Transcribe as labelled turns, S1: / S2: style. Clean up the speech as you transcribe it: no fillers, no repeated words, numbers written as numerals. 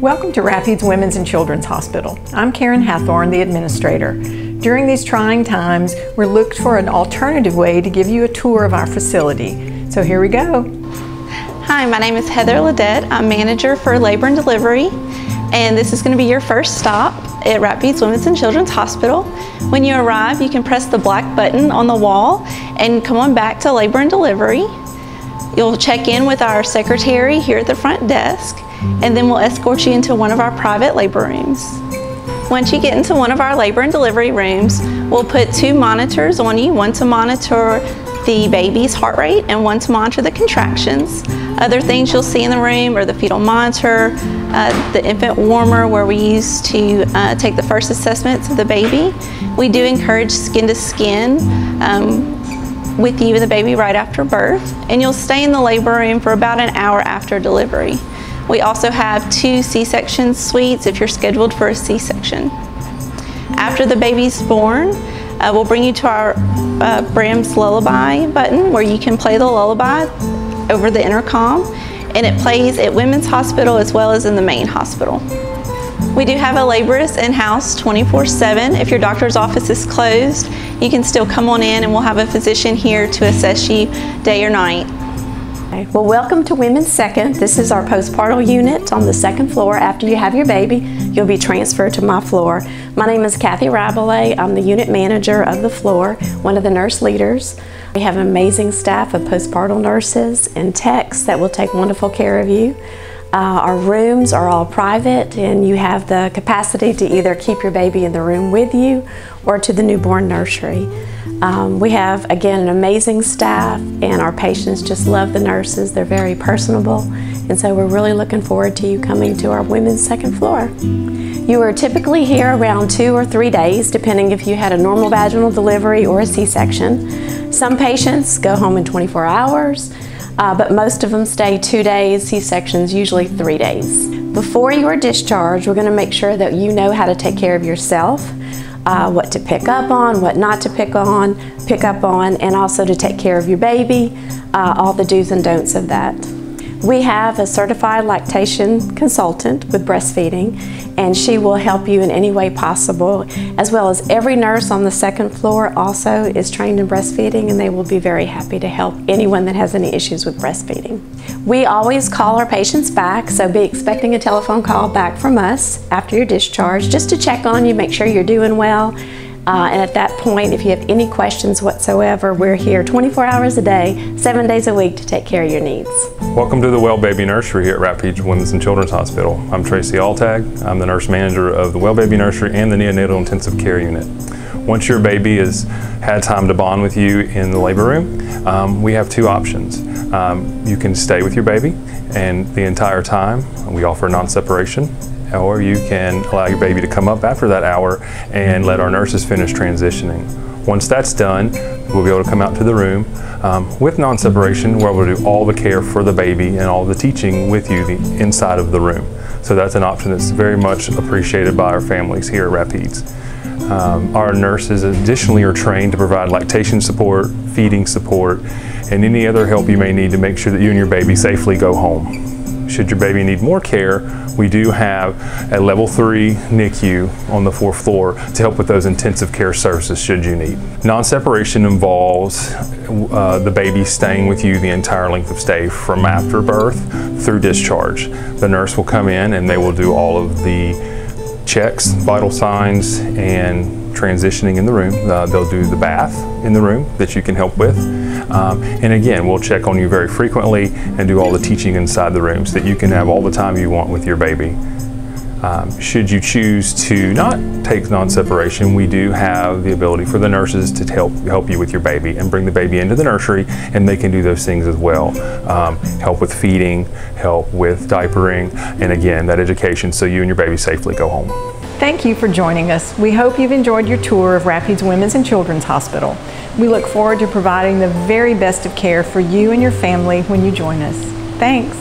S1: Welcome to Rapides Women's and Children's Hospital. I'm Karen Hathorn, the administrator. During these trying times, we're looking for an alternative way to give you a tour of our facility. So here we go.
S2: Hi, my name is Heather Ledette. I'm manager for labor and delivery, and this is going to be your first stop at Rapides Women's and Children's Hospital. When you arrive, you can press the black button on the wall and come on back to labor and delivery. You'll check in with our secretary here at the front desk, and then we'll escort you into one of our private labor rooms. Once you get into one of our labor and delivery rooms, we'll put two monitors on you, one to monitor the baby's heart rate and one to monitor the contractions. Other things you'll see in the room are the fetal monitor, the infant warmer where we use to take the first assessments of the baby. We do encourage skin to skin with you and the baby right after birth, and you'll stay in the labor room for about an hour after delivery. We also have 2 C-section suites if you're scheduled for a C-section. After the baby's born, we'll bring you to our Bram's Lullaby button where you can play the lullaby over the intercom, and it plays at Women's Hospital as well as in the main hospital. We do have a laborist in-house 24/7. If your doctor's office is closed, you can still come on in and we'll have a physician here to assess you day or night.
S3: Well, welcome to Women's Second. This is our postpartum unit on the second floor. After you have your baby, you'll be transferred to my floor. My name is Kathy Rabelais. I'm the unit manager of the floor, one of the nurse leaders. We have an amazing staff of postpartum nurses and techs that will take wonderful care of you. Our rooms are all private, and you have the capacity to either keep your baby in the room with you or to the newborn nursery. We have, again, an amazing staff, and our patients just love the nurses. They're very personable, and so we're really looking forward to you coming to our women's second floor. You are typically here around 2 or 3 days, depending if you had a normal vaginal delivery or a C-section. Some patients go home in 24 hours, but most of them stay 2 days, C-sections usually 3 days. Before you are discharged, we're going to make sure that you know how to take care of yourself, what to pick up on, what not to pick up on, and also to take care of your baby, all the do's and don'ts of that. We have a certified lactation consultant with breastfeeding, and she will help you in any way possible, as well as every nurse on the second floor also is trained in breastfeeding, and they will be very happy to help anyone that has any issues with breastfeeding. We always call our patients back, so be expecting a telephone call back from us after your discharge, just to check on you, make sure you're doing well. And at that point, if you have any questions whatsoever, we're here 24 hours a day, 7 days a week to take care of your needs.
S4: Welcome to the Well Baby Nursery here at Rapides Women's and Children's Hospital. I'm Tracy Altag. I'm the nurse manager of the Well Baby Nursery and the Neonatal Intensive Care Unit. Once your baby has had time to bond with you in the labor room, we have 2 options. You can stay with your baby and the entire time. We offer non-separation. Or you can allow your baby to come up after that hour and let our nurses finish transitioning. Once that's done, we'll be able to come out to the room with non-separation, where we'll do all the care for the baby and all the teaching with you inside of the room. So that's an option that's very much appreciated by our families here at Rapides. Our nurses additionally are trained to provide lactation support, feeding support, and any other help you may need to make sure that you and your baby safely go home. Should your baby need more care, we do have a level 3 NICU on the 4th floor to help with those intensive care services should you need. Non-separation involves the baby staying with you the entire length of stay from after birth through discharge. The nurse will come in and they will do all of the checks, vital signs, and transitioning in the room. They'll do the bath in the room that you can help with. And again, we'll check on you very frequently and do all the teaching inside the room so that you can have all the time you want with your baby. Should you choose to not take non-separation, we do have the ability for the nurses to help you with your baby and bring the baby into the nursery, and they can do those things as well. Help with feeding, help with diapering, and again, that education so you and your baby safely go home.
S1: Thank you for joining us. We hope you've enjoyed your tour of Rapides Women's and Children's Hospital. We look forward to providing the very best of care for you and your family when you join us. Thanks.